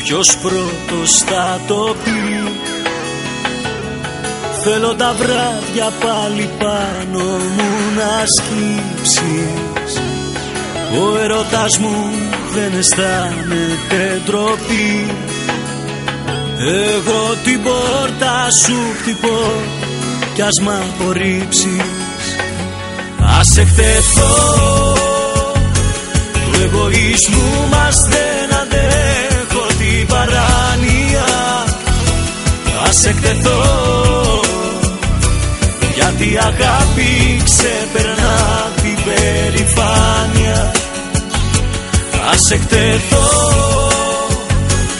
ποιος πρώτος θα το πει. Θέλω τα βράδια πάλι πάνω μου να σκύψεις. Ο ερωτάς μου δεν αισθάνεται ντροπή. Εγώ την πόρτα σου χτυπώ κι ας μ' απορρίψεις. Ας εκτεθώ, του εγωισμού μας δεν αντέχω την παράνοια. Ας εκτεθώ, γιατί η αγάπη ξεπερνά την περηφάνεια. Ας εκτεθώ,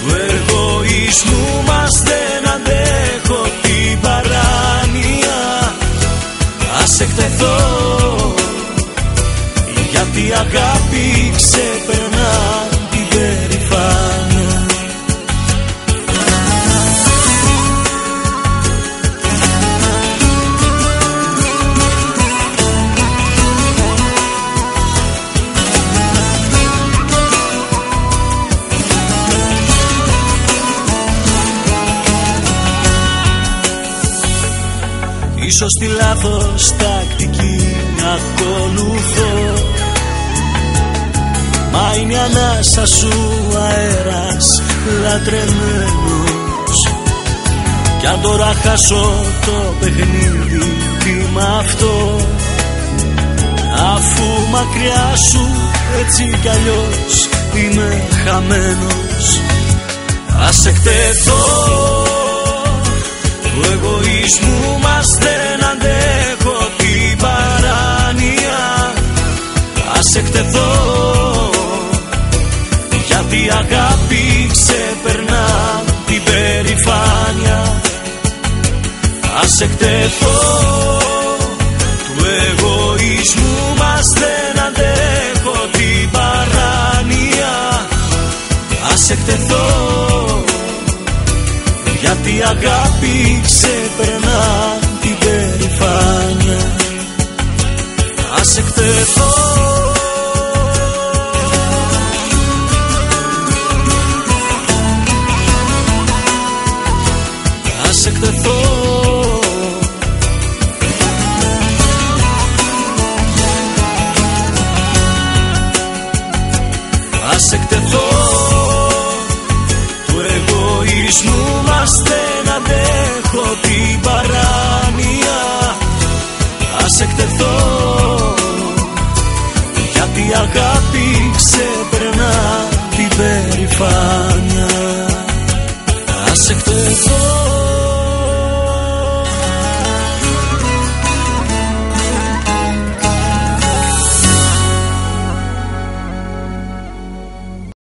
του εγωισμού μας δεν αντέχω την παράνοια. Ας εκτεθώ, γιατί η αγάπη ξεπερνά την περηφάνεια. Ίσως τη λάθος τακτική να ακολουθώ, μα είναι η ανάσα σου αέρας λατρεμένος. Κι αν τώρα χάσω το παιχνίδι, τι μ' αυτό, αφού μακριά σου έτσι κι αλλιώς είμαι χαμένος. Ας εκτεθώ, του εγωισμού μας δεν αντέχω την παράνοια. Ας εκτεθώ, γιατί η αγάπη ξεπερνά την περηφάνεια. Ας εκτεθώ, του εγωισμού μας δεν αντέχω την παράνοια. Ας εκτεθώ, γιατί η αγάπη ξεπερνά την περηφάνεια. Ας εκτεθώ.